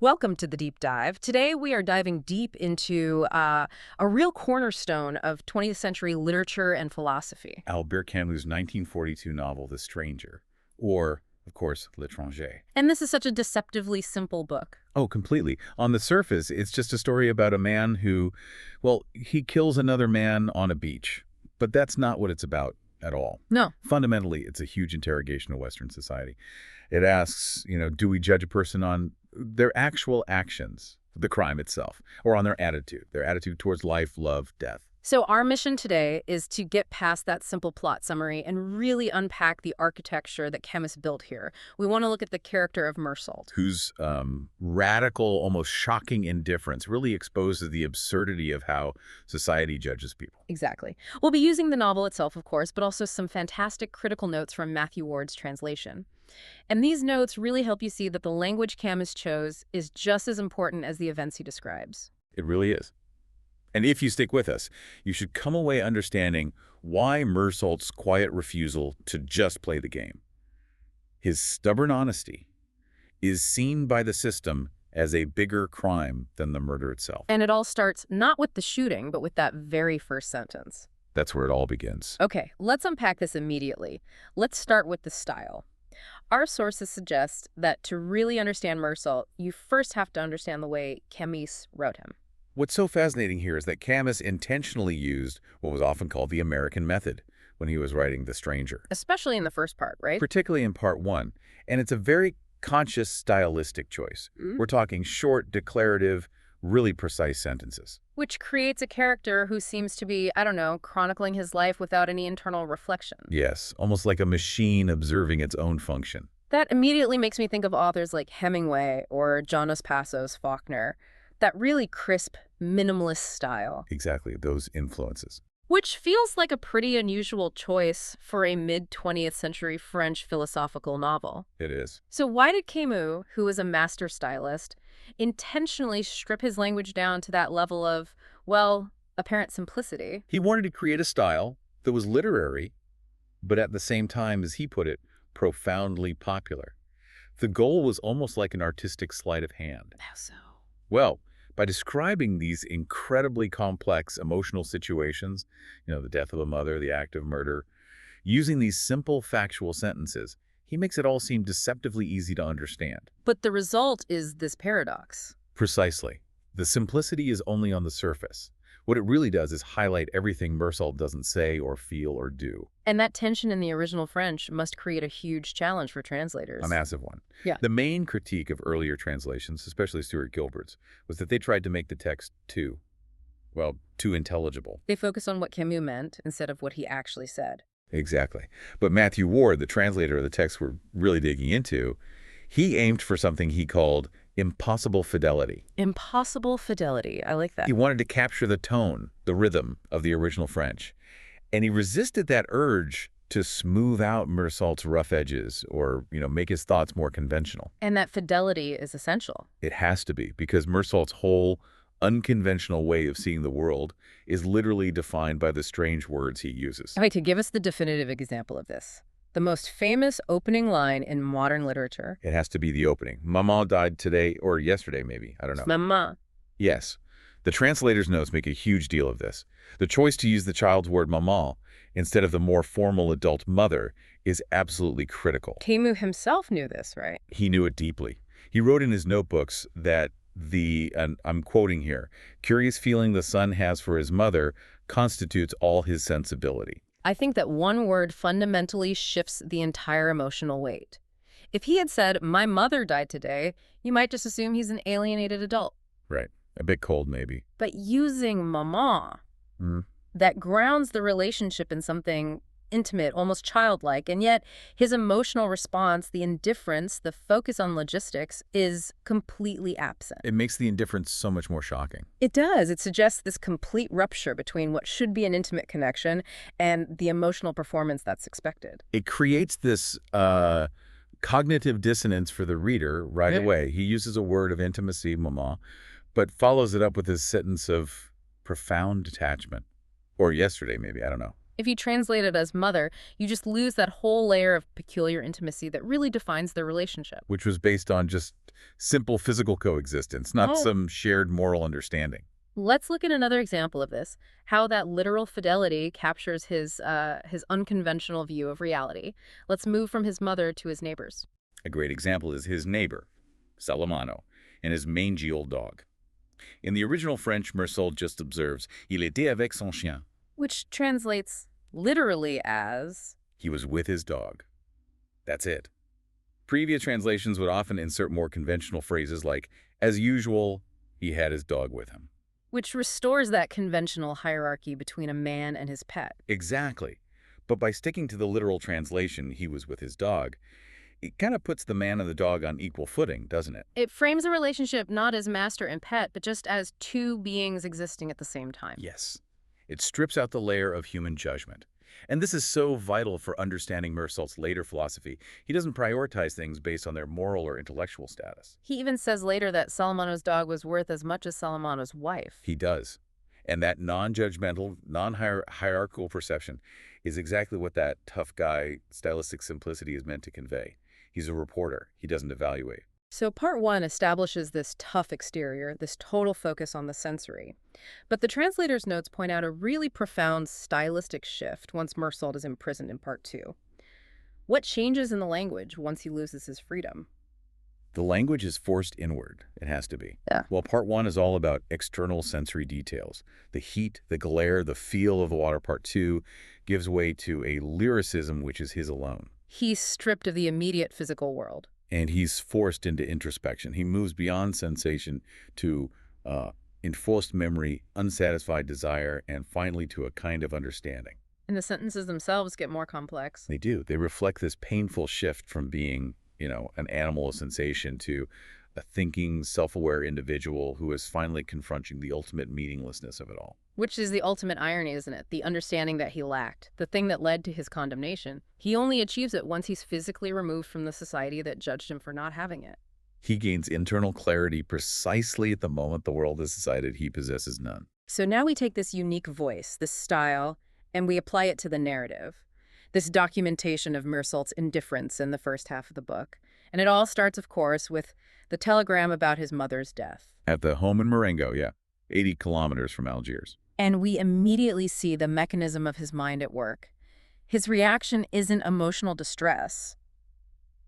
Welcome to the Deep Dive. Today we are diving deep into a real cornerstone of 20th century literature and philosophy. Albert Camus' 1942 novel, The Stranger, or, of course, L'étranger. And this is such a deceptively simple book. Oh, completely. On the surface, it's just a story about a man who, well, he kills another man on a beach. But that's not what it's about at all. No. Fundamentally, it's a huge interrogation of Western society. It asks, do we judge a person on their actual actions, the crime itself, or on their attitude towards life, love, death? So our mission today is to get past that simple plot summary and really unpack the architecture that Camus built here. We want to look at the character of Meursault, whose radical, almost shocking indifference really exposes the absurdity of how society judges people. Exactly. We'll be using the novel itself, of course, but also some fantastic critical notes from Matthew Ward's translation. And these notes really help you see that the language Camus chose is just as important as the events he describes. It really is. And if you stick with us, you should come away understanding why Meursault's quiet refusal to just play the game, his stubborn honesty, is seen by the system as a bigger crime than the murder itself. And it all starts not with the shooting, but with that very first sentence. That's where it all begins. Okay, let's unpack this immediately. Let's start with the style. Our sources suggest that to really understand Meursault, you first have to understand the way Camus wrote him. What's so fascinating here is that Camus intentionally used what was often called the American method when he was writing The Stranger. Especially in the first part, right? Particularly in part one. And it's a very conscious stylistic choice. We're talking short, declarative, really precise sentences. Which creates a character who seems to be, I don't know, chronicling his life without any internal reflection. Yes, almost like a machine observing its own function. That immediately makes me think of authors like Hemingway or Jonas Passos Faulkner. That really crisp, minimalist style. Exactly, those influences. Which feels like a pretty unusual choice for a mid-20th century French philosophical novel. It is. So why did Camus, who was a master stylist, intentionally strip his language down to that level of, well, apparent simplicity? He wanted to create a style that was literary, but at the same time, as he put it, profoundly popular. The goal was almost like an artistic sleight of hand. How so? Well, by describing these incredibly complex emotional situations, the death of a mother, the act of murder, using these simple factual sentences, he makes it all seem deceptively easy to understand. But the result is this paradox. Precisely. The simplicity is only on the surface. What it really does is highlight everything Meursault doesn't say or feel or do. And that tension in the original French must create a huge challenge for translators. A massive one. Yeah. The main critique of earlier translations, especially Stuart Gilbert's, was that they tried to make the text too intelligible. They focus on what Camus meant instead of what he actually said. Exactly. But Matthew Ward, the translator of the text we're really digging into, he aimed for something he called impossible fidelity. Impossible fidelity. I like that. He wanted to capture the tone, the rhythm of the original French. And he resisted that urge to smooth out Meursault's rough edges or, make his thoughts more conventional. And that fidelity is essential. It has to be, because Meursault's whole unconventional way of seeing the world is literally defined by the strange words he uses. Okay, to give us the definitive example of this. The most famous opening line in modern literature. It has to be the opening. Maman died today, or yesterday maybe, I don't know. Maman. Yes. The translator's notes make a huge deal of this. The choice to use the child's word maman instead of the more formal adult mother is absolutely critical. Camus himself knew this, right? He knew it deeply. He wrote in his notebooks that and I'm quoting here, curious feeling the son has for his mother constitutes all his sensibility. I think that one word fundamentally shifts the entire emotional weight. If he had said, my mother died today, you might just assume he's an alienated adult. Right. A bit cold, maybe. But using maman, that grounds the relationship in something intimate, almost childlike, and yet his emotional response, the indifference, the focus on logistics is completely absent. It makes the indifference so much more shocking. It does. It suggests this complete rupture between what should be an intimate connection and the emotional performance that's expected. It creates this cognitive dissonance for the reader right away. He uses a word of intimacy, maman, but follows it up with this sentence of profound detachment. Or yesterday, maybe, I don't know. If you translate it as mother, you just lose that whole layer of peculiar intimacy that really defines their relationship. Which was based on just simple physical coexistence, not Oh, some shared moral understanding. let's look at another example of this, how that literal fidelity captures his unconventional view of reality. Let's move from his mother to his neighbors. A great example is his neighbor, Salamano, and his mangy old dog. In the original French, Meursault just observes, Il était avec son chien. Which translates literally as... He was with his dog. That's it. Previous translations would often insert more conventional phrases like, as usual, he had his dog with him. which restores that conventional hierarchy between a man and his pet. Exactly. But by sticking to the literal translation, he was with his dog, it kind of puts the man and the dog on equal footing, doesn't it? It frames a relationship not as master and pet, but just as two beings existing at the same time. Yes. It strips out the layer of human judgment. And this is so vital for understanding Meursault's later philosophy. He doesn't prioritize things based on their moral or intellectual status. He even says later that Salamano's dog was worth as much as Salamano's wife. He does. And that non-judgmental, non-hierarchical perception is exactly what that tough guy stylistic simplicity is meant to convey. He's a reporter. He doesn't evaluate. So part one establishes this tough exterior, this total focus on the sensory. But the translator's notes point out a really profound stylistic shift once Meursault is imprisoned in part two. What changes in the language once he loses his freedom? The language is forced inward. It has to be. Yeah. Well, part one is all about external sensory details. The heat, the glare, the feel of the water. Part two gives way to a lyricism which is his alone. He's stripped of the immediate physical world. And he's forced into introspection. He moves beyond sensation to enforced memory, unsatisfied desire, and finally to a kind of understanding. And the sentences themselves get more complex. They do. They reflect this painful shift from being, an animal of sensation to a thinking, self-aware individual who is finally confronting the ultimate meaninglessness of it all. Which is the ultimate irony, isn't it? The understanding that he lacked, the thing that led to his condemnation. He only achieves it once he's physically removed from the society that judged him for not having it. He gains internal clarity precisely at the moment the world has decided he possesses none. So now we take this unique voice, this style, and we apply it to the narrative. This documentation of Meursault's indifference in the first half of the book. And it all starts, of course, with the telegram about his mother's death. At the home in Marengo, 80 kilometers from Algiers. And we immediately see the mechanism of his mind at work. His reaction isn't emotional distress.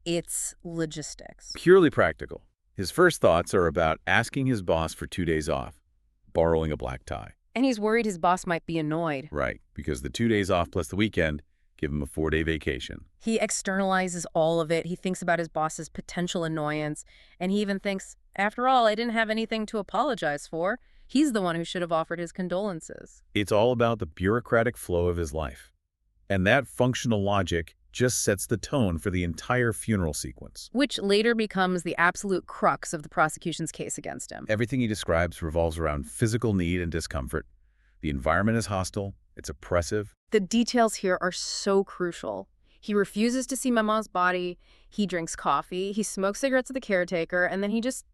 It's logistics. Purely practical. His first thoughts are about asking his boss for 2 days off, borrowing a black tie. And he's worried his boss might be annoyed. Right, because the 2 days off plus the weekend give him a 4-day vacation. He externalizes all of it. He thinks about his boss's potential annoyance. And he even thinks, after all, I didn't have anything to apologize for. He's the one who should have offered his condolences. It's all about the bureaucratic flow of his life. And that functional logic just sets the tone for the entire funeral sequence. Which later becomes the absolute crux of the prosecution's case against him. Everything he describes revolves around physical need and discomfort. The environment is hostile. It's oppressive. The details here are so crucial. He refuses to see Maman's body. He drinks coffee. He smokes cigarettes with the caretaker. And then he just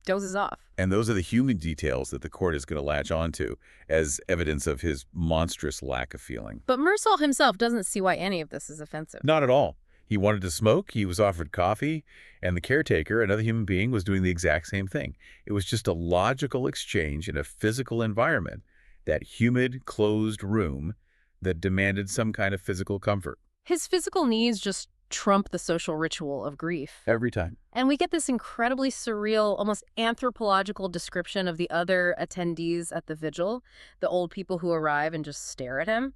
dozes off. And those are the human details that the court is going to latch onto as evidence of his monstrous lack of feeling. But Meursault himself doesn't see why any of this is offensive. Not at all. He wanted to smoke, he was offered coffee, and the caretaker, another human being, was doing the exact same thing. It was just a logical exchange in a physical environment, that humid, closed room that demanded some kind of physical comfort. His physical needs just trump the social ritual of grief. Every time. And we get this incredibly surreal, almost anthropological description of the other attendees at the vigil, the old people who arrive and just stare at him.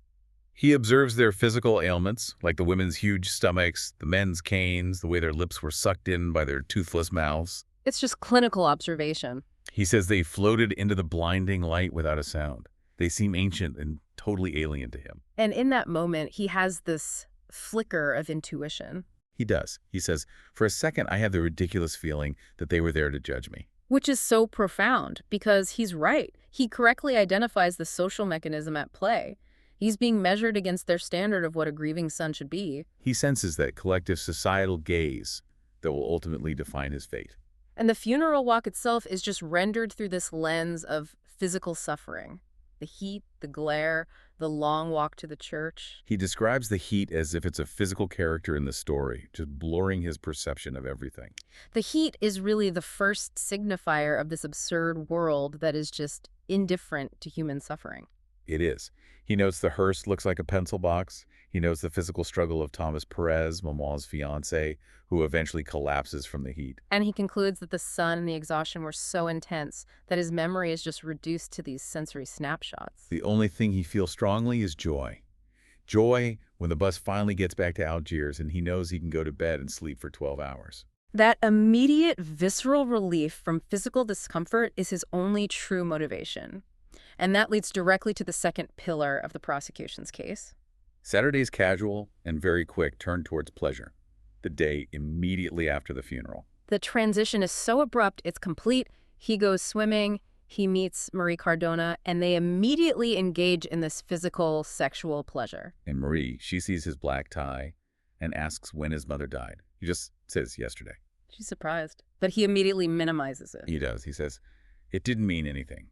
He observes their physical ailments, like the women's huge stomachs, the men's canes, the way their lips were sucked in by their toothless mouths. It's just clinical observation. He says they floated into the blinding light without a sound. They seem ancient and totally alien to him. And in that moment, he has this flicker of intuition. He does. He says, for a second, I had the ridiculous feeling that they were there to judge me. Which is so profound, because he's right. He correctly identifies the social mechanism at play. He's being measured against their standard of what a grieving son should be. He senses that collective societal gaze that will ultimately define his fate. And the funeral walk itself is just rendered through this lens of physical suffering. The heat, the glare, the long walk to the church. He describes the heat as if it's a physical character in the story, just blurring his perception of everything. The heat is really the first signifier of this absurd world that is just indifferent to human suffering. It is. He notes the hearse looks like a pencil box. He notes the physical struggle of Thomas Perez, Maman's fiancé, who eventually collapses from the heat. And he concludes that the sun and the exhaustion were so intense that his memory is just reduced to these sensory snapshots. The only thing he feels strongly is joy. Joy when the bus finally gets back to Algiers and he knows he can go to bed and sleep for 12 hours. That immediate visceral relief from physical discomfort is his only true motivation. And that leads directly to the second pillar of the prosecution's case. Saturday's casual and very quick turn towards pleasure, the day immediately after the funeral. The transition is so abrupt, it's complete. He goes swimming, he meets Marie Cardona, and they immediately engage in this physical, sexual pleasure. And Marie, she sees his black tie and asks when his mother died. He just says yesterday. She's surprised, but he immediately minimizes it. He does. He says, it didn't mean anything.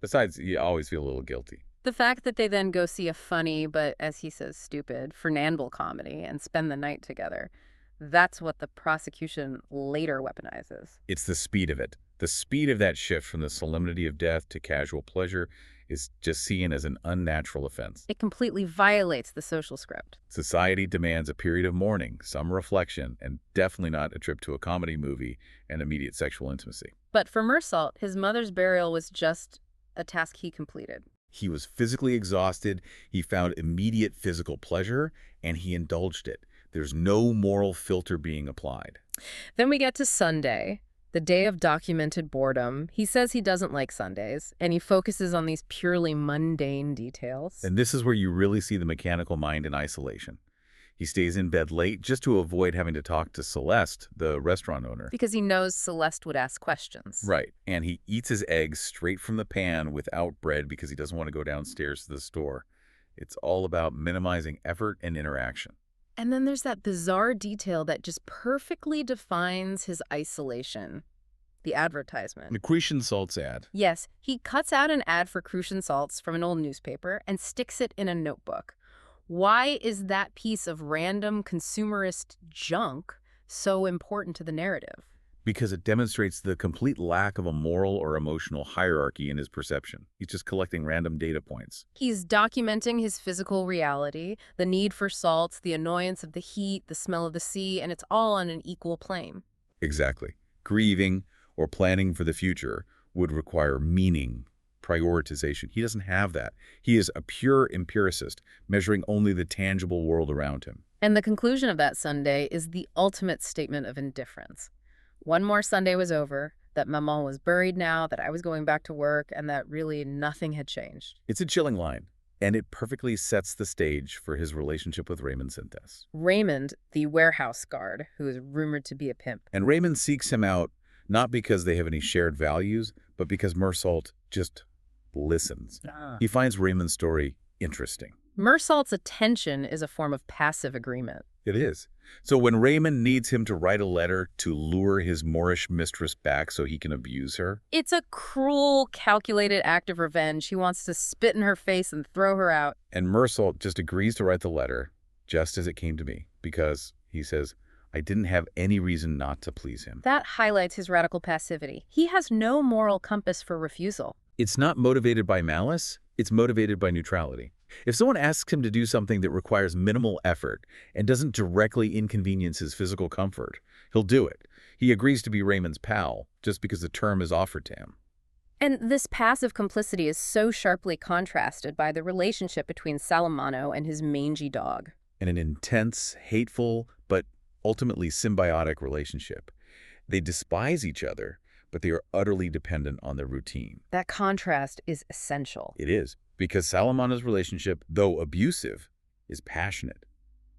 Besides, you always feel a little guilty. The fact that they then go see a funny, but as he says, stupid, Fernandel comedy and spend the night together, that's what the prosecution later weaponizes. It's the speed of it. The speed of that shift from the solemnity of death to casual pleasure is just seen as an unnatural offense. It completely violates the social script. Society demands a period of mourning, some reflection, and definitely not a trip to a comedy movie and immediate sexual intimacy. But for Meursault, his mother's burial was just a task he completed. He was physically exhausted, he found immediate physical pleasure, and he indulged it. There's no moral filter being applied. Then we get to Sunday, the day of documented boredom. He says he doesn't like Sundays, and he focuses on these purely mundane details. And this is where you really see the mechanical mind in isolation. He stays in bed late just to avoid having to talk to Celeste, the restaurant owner. Because he knows Celeste would ask questions. Right. And he eats his eggs straight from the pan without bread because he doesn't want to go downstairs to the store. It's all about minimizing effort and interaction. And then there's that bizarre detail that just perfectly defines his isolation. The advertisement. The Crucian Salts ad. Yes, he cuts out an ad for Crucian Salts from an old newspaper and sticks it in a notebook. Why is that piece of random consumerist junk so important to the narrative? Because it demonstrates the complete lack of a moral or emotional hierarchy in his perception. He's just collecting random data points. He's documenting his physical reality, the need for salts, the annoyance of the heat, the smell of the sea, and it's all on an equal plane. Exactly. Grieving or planning for the future would require meaning, prioritization. He doesn't have that. He is a pure empiricist, measuring only the tangible world around him. And the conclusion of that Sunday is the ultimate statement of indifference. One more Sunday was over, that Maman was buried now, that I was going back to work, and that really nothing had changed. It's a chilling line, and it perfectly sets the stage for his relationship with Raymond Sintes. Raymond, the warehouse guard, who is rumored to be a pimp. And Raymond seeks him out not because they have any shared values, but because Meursault just listens. He finds Raymond's story interesting. Meursault's attention is a form of passive agreement. It is. So when Raymond needs him to write a letter to lure his Moorish mistress back so he can abuse her, it's a cruel, calculated act of revenge. He wants to spit in her face and throw her out. and Meursault just agrees to write the letter just as it came to me because, he says, I didn't have any reason not to please him. That highlights his radical passivity. He has no moral compass for refusal. It's not motivated by malice, it's motivated by neutrality. If someone asks him to do something that requires minimal effort and doesn't directly inconvenience his physical comfort, he'll do it. He agrees to be Raymond's pal just because the term is offered to him. And this passive complicity is so sharply contrasted by the relationship between Salamano and his mangy dog. In an intense, hateful, but ultimately symbiotic relationship. They despise each other, but they are utterly dependent on their routine. That contrast is essential. It is, because Salamano's relationship, though abusive, is passionate.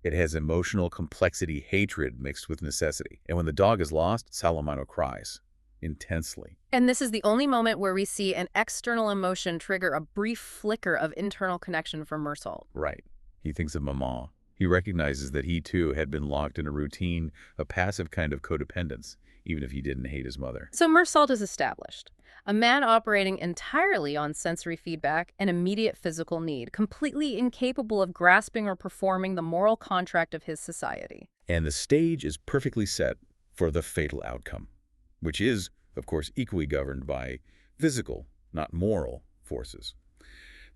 It has emotional complexity, hatred mixed with necessity. And when the dog is lost, Salamano cries intensely. And this is the only moment where we see an external emotion trigger a brief flicker of internal connection for Meursault. Right. He thinks of Maman. He recognizes that he, too, had been locked in a routine, a passive kind of codependence, even if he didn't hate his mother. So Meursault is established. A man operating entirely on sensory feedback and immediate physical need, completely incapable of grasping or performing the moral contract of his society. And the stage is perfectly set for the fatal outcome, which is, of course, equally governed by physical, not moral, forces.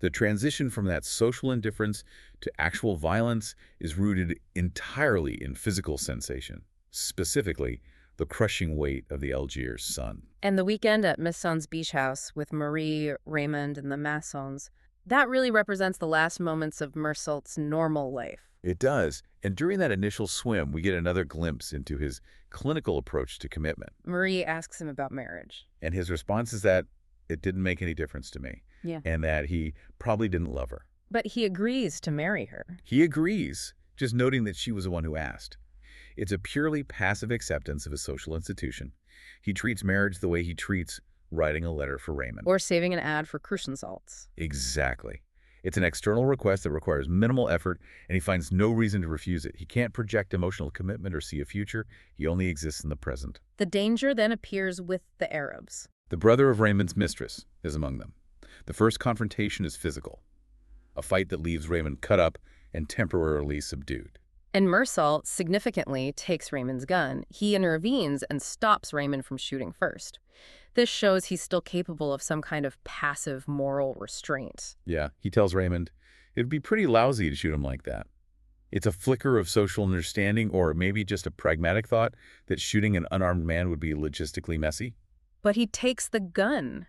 The transition from that social indifference to actual violence is rooted entirely in physical sensation, specifically the crushing weight of the Algiers sun. And the weekend at Meursault's beach house with Marie, Raymond, and the Massons, that really represents the last moments of Meursault's normal life. It does. And during that initial swim, we get another glimpse into his clinical approach to commitment. Marie asks him about marriage. And his response is that it didn't make any difference to me. Yeah. And that he probably didn't love her. But he agrees to marry her. He agrees, just noting that she was the one who asked. It's a purely passive acceptance of a social institution. He treats marriage the way he treats writing a letter for Raymond. Or saving an ad for Crucian salts. Exactly. It's an external request that requires minimal effort, and he finds no reason to refuse it. He can't project emotional commitment or see a future. He only exists in the present. The danger then appears with the Arabs. The brother of Raymond's mistress is among them. The first confrontation is physical, a fight that leaves Raymond cut up and temporarily subdued. And Meursault significantly takes Raymond's gun. He intervenes and stops Raymond from shooting first. This shows he's still capable of some kind of passive moral restraint. Yeah, he tells Raymond, it'd be pretty lousy to shoot him like that. It's a flicker of social understanding, or maybe just a pragmatic thought that shooting an unarmed man would be logistically messy. But he takes the gun.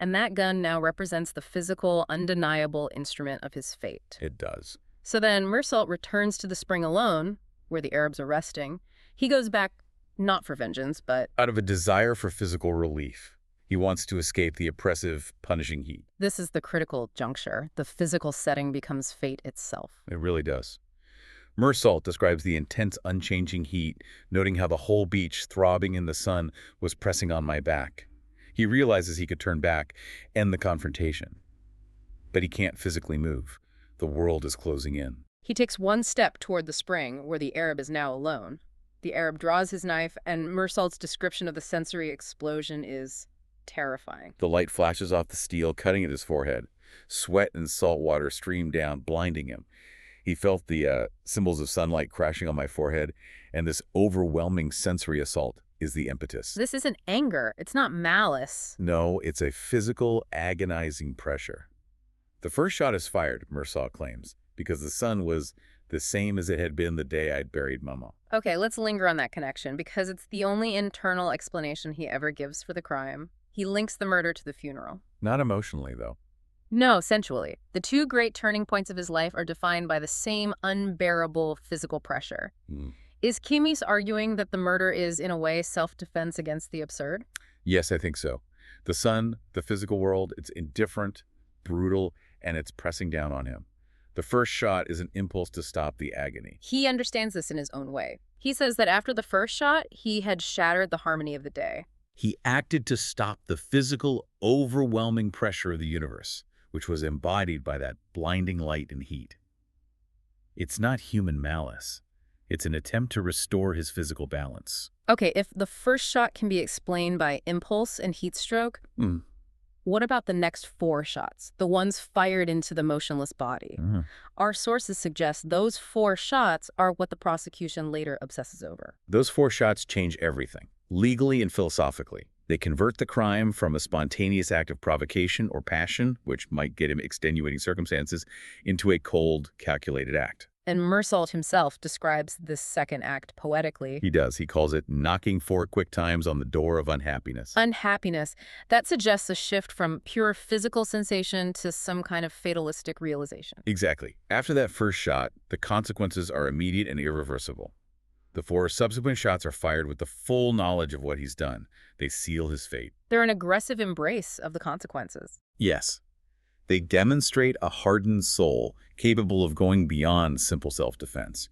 And that gun now represents the physical, undeniable instrument of his fate. It does. So then Meursault returns to the spring alone, where the Arabs are resting. He goes back not for vengeance, but out of a desire for physical relief. He wants to escape the oppressive, punishing heat. This is the critical juncture. The physical setting becomes fate itself. It really does. Meursault describes the intense, unchanging heat, noting how the whole beach, throbbing in the sun, was pressing on my back. He realizes he could turn back, end the confrontation. But he can't physically move. The world is closing in. He takes one step toward the spring, where the Arab is now alone. The Arab draws his knife, and Meursault's description of the sensory explosion is terrifying. The light flashes off the steel, cutting at his forehead. Sweat and salt water streamed down, blinding him. He felt the symbols of sunlight crashing on my forehead, and this overwhelming sensory assault is the impetus. This isn't anger. It's not malice. No, it's a physical, agonizing pressure. The first shot is fired, Meursault claims, because the sun was the same as it had been the day I'd buried Mama. Okay, let's linger on that connection, because it's the only internal explanation he ever gives for the crime. He links the murder to the funeral. Not emotionally, though. No, sensually. The two great turning points of his life are defined by the same unbearable physical pressure. Is Camus arguing that the murder is, in a way, self-defense against the absurd? Yes, I think so. The sun, the physical world, it's indifferent, brutal, and it's pressing down on him. The first shot is an impulse to stop the agony. He understands this in his own way. He says that after the first shot, he had shattered the harmony of the day. He acted to stop the physical, overwhelming pressure of the universe, which was embodied by that blinding light and heat. It's not human malice. It's an attempt to restore his physical balance. Okay, if the first shot can be explained by impulse and heat stroke, what about the next 4 shots, the ones fired into the motionless body? Our sources suggest those 4 shots are what the prosecution later obsesses over. Those 4 shots change everything, legally and philosophically. They convert the crime from a spontaneous act of provocation or passion, which might get him extenuating circumstances, into a cold, calculated act. And Meursault himself describes this second act poetically. He does. He calls it knocking 4 quick times on the door of unhappiness. Unhappiness. That suggests a shift from pure physical sensation to some kind of fatalistic realization. Exactly. After that first shot, the consequences are immediate and irreversible. The 4 subsequent shots are fired with the full knowledge of what he's done. They seal his fate. They're an aggressive embrace of the consequences. Yes. They demonstrate a hardened soul capable of going beyond simple self-defense.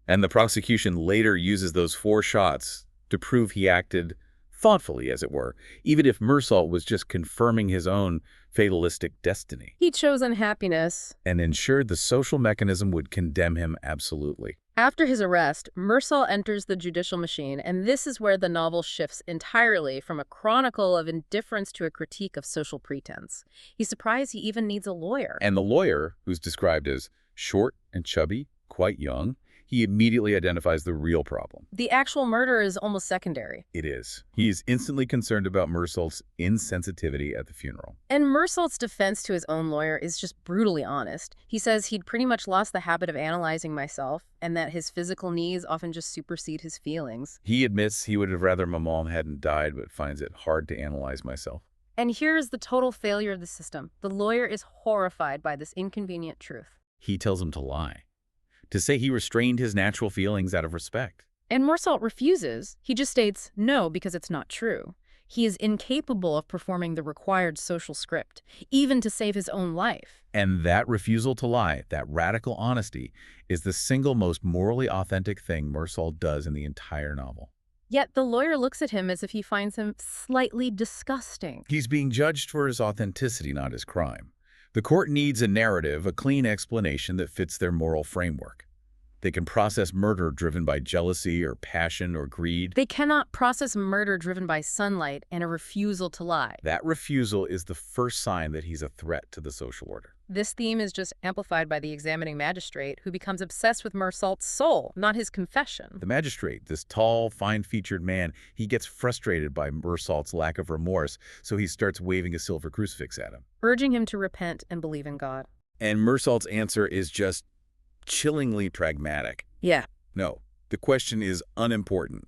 And the prosecution later uses those 4 shots to prove he acted thoughtfully, as it were, even if Meursault was just confirming his own fatalistic destiny, He chose unhappiness. and ensured the social mechanism would condemn him absolutely. After his arrest, Meursault enters the judicial machine, and this is where the novel shifts entirely from a chronicle of indifference to a critique of social pretense. He's surprised he even needs a lawyer. And the lawyer, who's described as short and chubby, quite young, he immediately identifies the real problem. The actual murder is almost secondary. It is. He is instantly concerned about Meursault's insensitivity at the funeral. And Meursault's defense to his own lawyer is just brutally honest. He says he'd pretty much lost the habit of analyzing myself, and that his physical needs often just supersede his feelings. He admits he would have rather my mom hadn't died, but finds it hard to analyze myself. And here's the total failure of the system. The lawyer is horrified by this inconvenient truth. He tells him to lie, to say he restrained his natural feelings out of respect. And Meursault refuses. He just states no because it's not true. He is incapable of performing the required social script, even to save his own life. And that refusal to lie, that radical honesty, is the single most morally authentic thing Meursault does in the entire novel. Yet the lawyer looks at him as if he finds him slightly disgusting. He's being judged for his authenticity, not his crime. The court needs a narrative, a clean explanation that fits their moral framework. They can process murder driven by jealousy or passion or greed. They cannot process murder driven by sunlight and a refusal to lie. That refusal is the first sign that he's a threat to the social order. This theme is just amplified by the examining magistrate, who becomes obsessed with Meursault's soul, not his confession. The magistrate, this tall, fine-featured man, he gets frustrated by Meursault's lack of remorse, so he starts waving a silver crucifix at him, urging him to repent and believe in God. And Meursault's answer is just chillingly pragmatic. Yeah. No, the question is unimportant,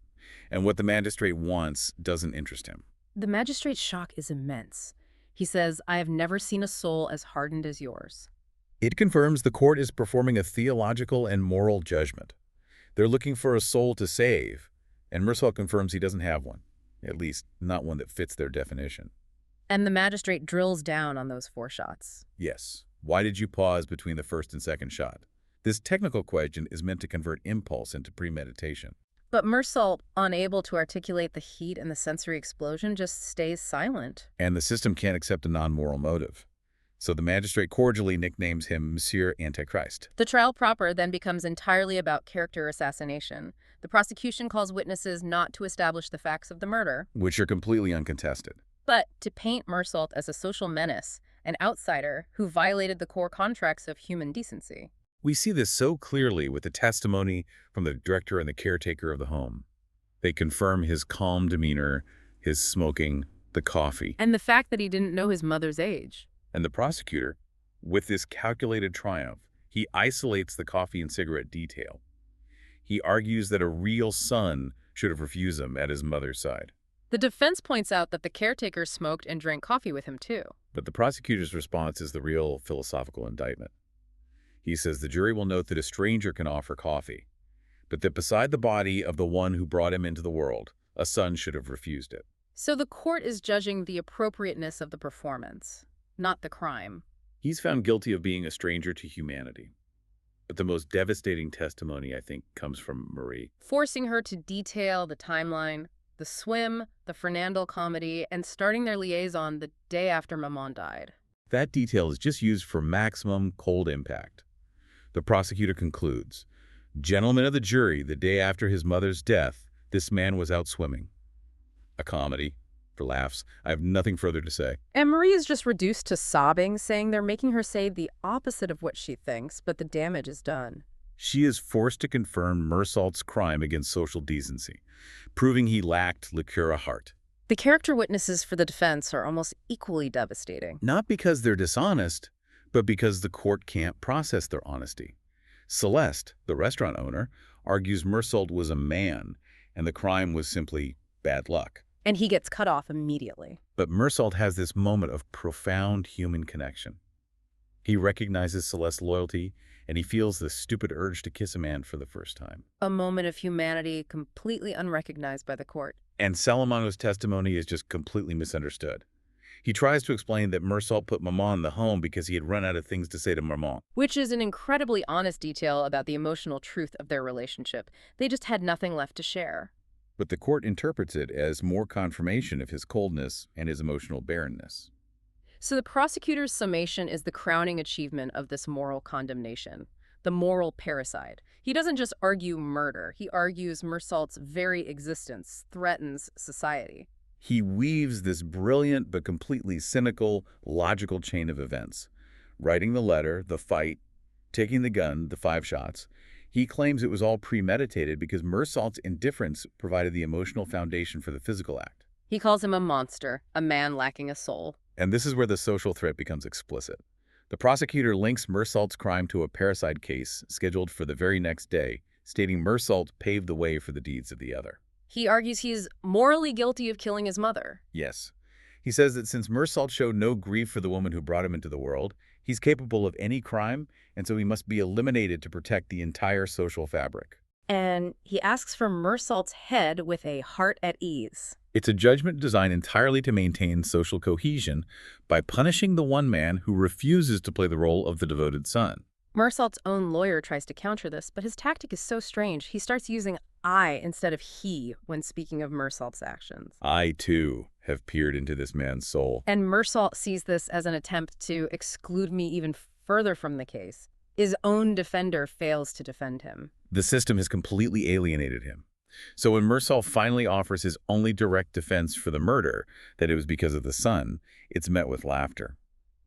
and what the magistrate wants doesn't interest him. The magistrate's shock is immense. He says, "I have never seen a soul as hardened as yours." It confirms the court is performing a theological and moral judgment. They're looking for a soul to save, and Meursault confirms he doesn't have one, at least not one that fits their definition. And the magistrate drills down on those 4 shots. Yes. Why did you pause between the first and second shot? This technical question is meant to convert impulse into premeditation. But Meursault, unable to articulate the heat and the sensory explosion, just stays silent. And the system can't accept a non-moral motive. So the magistrate cordially nicknames him Monsieur Antichrist. The trial proper then becomes entirely about character assassination. The prosecution calls witnesses not to establish the facts of the murder, Which are completely uncontested. but to paint Meursault as a social menace, an outsider who violated the core contracts of human decency. We see this so clearly with the testimony from the director and the caretaker of the home. They confirm his calm demeanor, his smoking, the coffee. And the fact that he didn't know his mother's age. And the prosecutor, with this calculated triumph, he isolates the coffee and cigarette detail. He argues that a real son should have refused him at his mother's side. The defense points out that the caretaker smoked and drank coffee with him too. But the prosecutor's response is the real philosophical indictment. He says the jury will note that a stranger can offer coffee, but that beside the body of the one who brought him into the world, a son should have refused it. So the court is judging the appropriateness of the performance, not the crime. He's found guilty of being a stranger to humanity. But the most devastating testimony, I think, comes from Marie. Forcing her to detail the timeline, the swim, the Fernandel comedy, and starting their liaison the day after Maman died. That detail is just used for maximum cold impact. The prosecutor concludes, "Gentlemen of the jury, the day after his mother's death, this man was out swimming." A comedy, for laughs. I have nothing further to say. And Marie is just reduced to sobbing, saying they're making her say the opposite of what she thinks, but the damage is done. She is forced to confirm Meursault's crime against social decency, proving he lacked liqueur à heart. The character witnesses for the defense are almost equally devastating. Not because they're dishonest, but because the court can't process their honesty. Celeste, the restaurant owner, argues Meursault was a man, and the crime was simply bad luck. And he gets cut off immediately. But Meursault has this moment of profound human connection. He recognizes Celeste's loyalty, and he feels the stupid urge to kiss a man for the first time. A moment of humanity completely unrecognized by the court. And Salamano's testimony is just completely misunderstood. He tries to explain that Meursault put Maman in the home because he had run out of things to say to Maman. Which is an incredibly honest detail about the emotional truth of their relationship. They just had nothing left to share. but the court interprets it as more confirmation of his coldness and his emotional barrenness. So the prosecutor's summation is the crowning achievement of this moral condemnation, the moral parricide. He doesn't just argue murder, he argues Meursault's very existence threatens society. He weaves this brilliant but completely cynical, logical chain of events. Writing the letter, the fight, taking the gun, the 5 shots. He claims it was all premeditated because Meursault's indifference provided the emotional foundation for the physical act. He calls him a monster, a man lacking a soul. And this is where the social threat becomes explicit. The prosecutor links Meursault's crime to a parricide case scheduled for the very next day, stating Meursault paved the way for the deeds of the other. He argues he's morally guilty of killing his mother. Yes. He says that since Meursault showed no grief for the woman who brought him into the world, he's capable of any crime, and so he must be eliminated to protect the entire social fabric. And he asks for Meursault's head with a heart at ease. It's a judgment designed entirely to maintain social cohesion by punishing the one man who refuses to play the role of the devoted son. Meursault's own lawyer tries to counter this, but his tactic is so strange. He starts using I instead of he when speaking of Meursault's actions. I, too, have peered into this man's soul. And Meursault sees this as an attempt to exclude me even further from the case. His own defender fails to defend him. The system has completely alienated him. So when Meursault finally offers his only direct defense for the murder, that it was because of the son, it's met with laughter.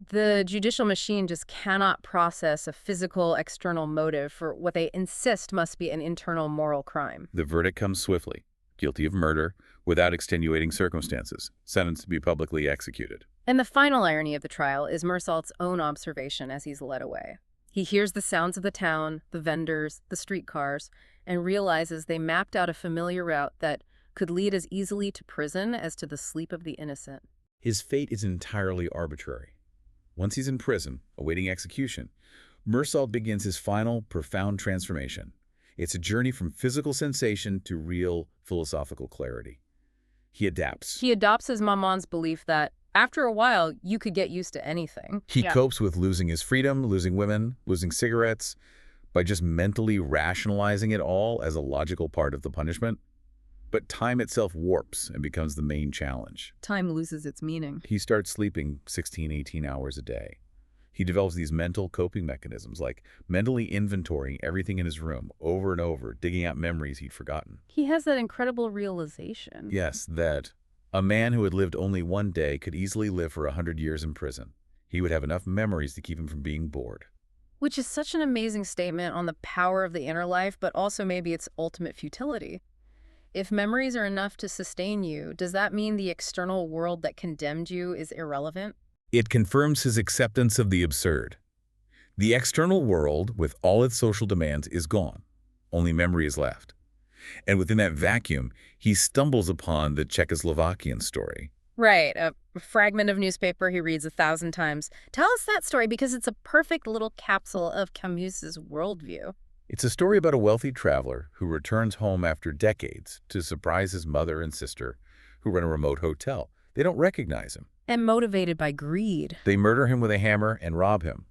The judicial machine just cannot process a physical external motive for what they insist must be an internal moral crime. The verdict comes swiftly. Guilty of murder, without extenuating circumstances, sentenced to be publicly executed. And the final irony of the trial is Meursault's own observation as he's led away. He hears the sounds of the town, the vendors, the streetcars, and realizes they mapped out a familiar route that could lead as easily to prison as to the sleep of the innocent. His fate is entirely arbitrary. Once he's in prison, awaiting execution, Meursault begins his final, profound transformation. It's a journey from physical sensation to real philosophical clarity. He adapts. He adopts his maman's belief that, after a while, you could get used to anything. He copes with losing his freedom, losing women, losing cigarettes, by just mentally rationalizing it all as a logical part of the punishment. But time itself warps and becomes the main challenge. Time loses its meaning. He starts sleeping 16, 18 hours a day. He develops these mental coping mechanisms, like mentally inventorying everything in his room over and over, digging out memories he'd forgotten. He has that incredible realization. Yes, that a man who had lived only one day could easily live for 100 years in prison. He would have enough memories to keep him from being bored. Which is such an amazing statement on the power of the inner life, but also maybe its ultimate futility. If memories are enough to sustain you, does that mean the external world that condemned you is irrelevant? It confirms his acceptance of the absurd. The external world, with all its social demands, is gone. Only memory is left. And within that vacuum, he stumbles upon the Czechoslovakian story. Right, a fragment of newspaper he reads 1,000 times. Tell us that story because it's a perfect little capsule of Camus's worldview. It's a story about a wealthy traveler who returns home after decades to surprise his mother and sister who run a remote hotel. They don't recognize him. And motivated by greed. They murder him with a hammer and rob him.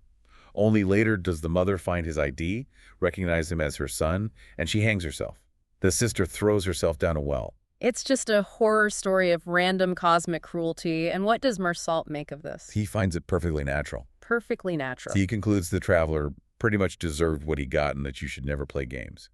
Only later does the mother find his ID, recognize him as her son, and she hangs herself. The sister throws herself down a well. It's just a horror story of random cosmic cruelty. And what does Meursault make of this? He finds it perfectly natural. Perfectly natural. He concludes the traveler pretty much deserved what he got and that you should never play games.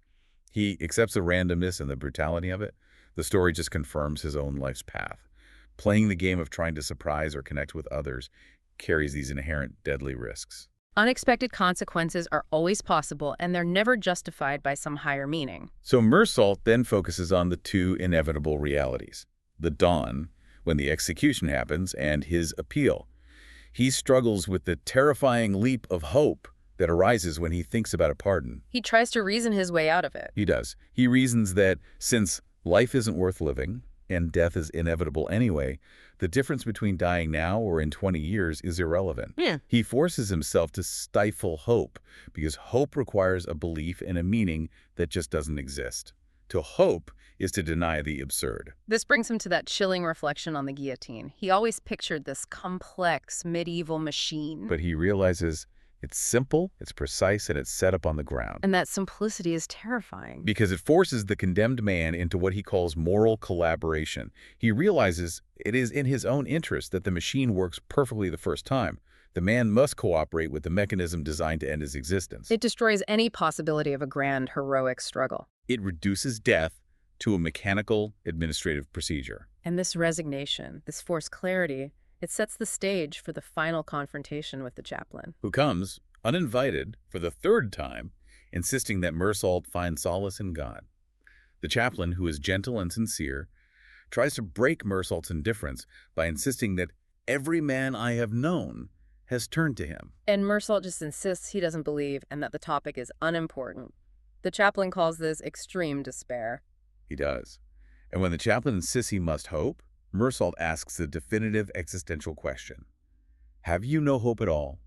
He accepts the randomness and the brutality of it. The story just confirms his own life's path. Playing the game of trying to surprise or connect with others carries these inherent deadly risks. Unexpected consequences are always possible, and they're never justified by some higher meaning. So Meursault then focuses on the two inevitable realities: the dawn, when the execution happens, and his appeal. He struggles with the terrifying leap of hope that arises when he thinks about a pardon. He tries to reason his way out of it. He does. He reasons that since life isn't worth living and death is inevitable anyway, the difference between dying now or in 20 years is irrelevant. Yeah. He forces himself to stifle hope because hope requires a belief and a meaning that just doesn't exist. To hope is to deny the absurd. This brings him to that chilling reflection on the guillotine. He always pictured this complex medieval machine. But he realizes It's simple, it's precise, and it's set up on the ground. And that simplicity is terrifying. Because it forces the condemned man into what he calls moral collaboration. He realizes it is in his own interest that the machine works perfectly the first time. The man must cooperate with the mechanism designed to end his existence. It destroys any possibility of a grand, heroic struggle. It reduces death to a mechanical administrative procedure. And this resignation, this forced clarity, it sets the stage for the final confrontation with the chaplain. Who comes, uninvited, for the third time, insisting that Meursault find solace in God. The chaplain, who is gentle and sincere, tries to break Meursault's indifference by insisting that every man I have known has turned to him. And Meursault just insists he doesn't believe and that the topic is unimportant. The chaplain calls this extreme despair. He does. And when the chaplain insists he must hope, Meursault asks the definitive existential question. Have you no hope at all?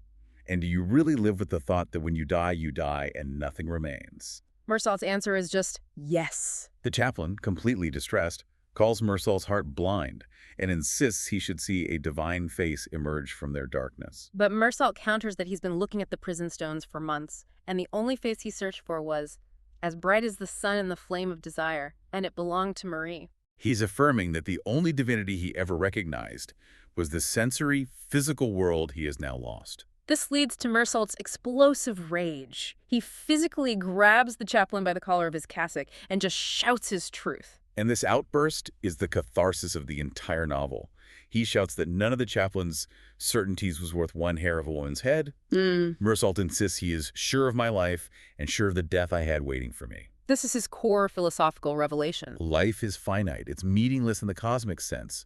And do you really live with the thought that when you die and nothing remains? Meursault's answer is just yes. The chaplain, completely distressed, calls Meursault's heart blind and insists he should see a divine face emerge from their darkness. But Meursault counters that he's been looking at the prison stones for months, and the only face he searched for was as bright as the sun in the flame of desire, and it belonged to Marie. He's affirming that the only divinity he ever recognized was the sensory, physical world he has now lost. This leads to Meursault's explosive rage. He physically grabs the chaplain by the collar of his cassock and just shouts his truth. And this outburst is the catharsis of the entire novel. He shouts that none of the chaplain's certainties was worth one hair of a woman's head. Meursault insists he is sure of my life and sure of the death I had waiting for me. This is his core philosophical revelation. Life is finite. It's meaningless in the cosmic sense.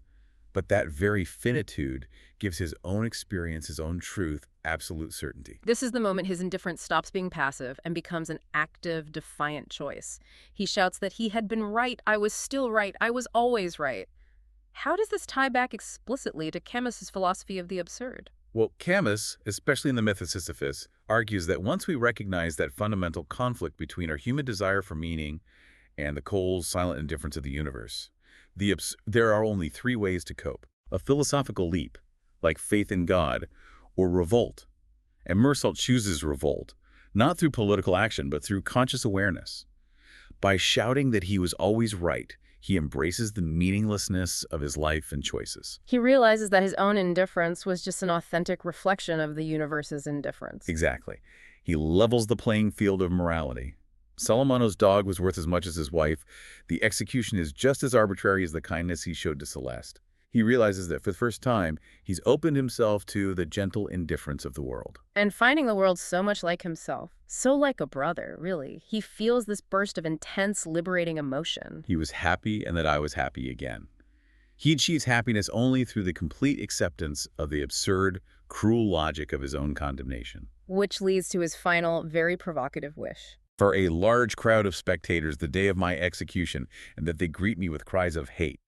But that very finitude gives his own experience, his own truth, absolute certainty. This is the moment his indifference stops being passive and becomes an active, defiant choice. He shouts that he had been right, I was still right, I was always right. How does this tie back explicitly to Camus's philosophy of the absurd? Well, Camus, especially in the myth of Sisyphus, argues that once we recognize that fundamental conflict between our human desire for meaning and the cold, silent indifference of the universe, there are only three ways to cope: a philosophical leap, like faith in God, or revolt. And Meursault chooses revolt, not through political action, but through conscious awareness. By shouting that he was always right, he embraces the meaninglessness of his life and choices. He realizes that his own indifference was just an authentic reflection of the universe's indifference. Exactly. He levels the playing field of morality. Salamano's dog was worth as much as his wife. The execution is just as arbitrary as the kindness he showed to Celeste. He realizes that for the first time, he's opened himself to the gentle indifference of the world. And finding the world so much like himself, so like a brother, really, he feels this burst of intense, liberating emotion. He was happy, and that I was happy again. He achieves happiness only through the complete acceptance of the absurd, cruel logic of his own condemnation. Which leads to his final, very provocative wish. For a large crowd of spectators the day of my execution, and that they greet me with cries of hate.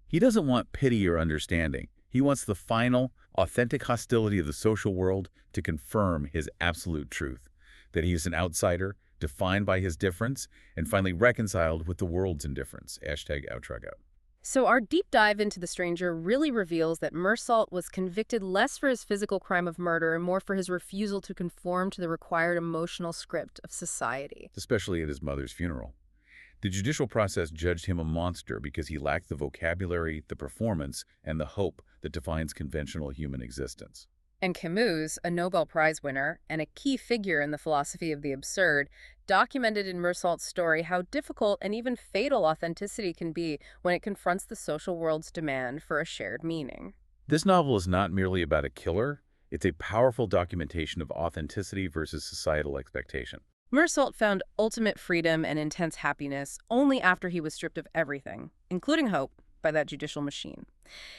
He doesn't want pity or understanding. He wants the final, authentic hostility of the social world to confirm his absolute truth, that he is an outsider, defined by his difference, and finally reconciled with the world's indifference. #outrogout. So our deep dive into The Stranger really reveals that Meursault was convicted less for his physical crime of murder and more for his refusal to conform to the required emotional script of society. Especially at his mother's funeral. The judicial process judged him a monster because he lacked the vocabulary, the performance, and the hope that defines conventional human existence. And Camus, a Nobel Prize winner and a key figure in the philosophy of the absurd, documented in Meursault's story how difficult and even fatal authenticity can be when it confronts the social world's demand for a shared meaning. This novel is not merely about a killer. It's a powerful documentation of authenticity versus societal expectation. Meursault found ultimate freedom and intense happiness only after he was stripped of everything, including hope, by that judicial machine.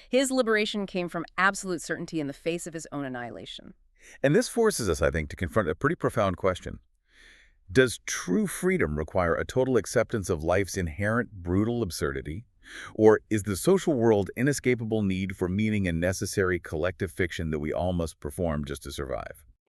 His liberation came from absolute certainty in the face of his own annihilation. And this forces us, I think, to confront a pretty profound question. Does true freedom require a total acceptance of life's inherent brutal absurdity? Or is the social world's inescapable need for meaning a necessary collective fiction that we all must perform just to survive?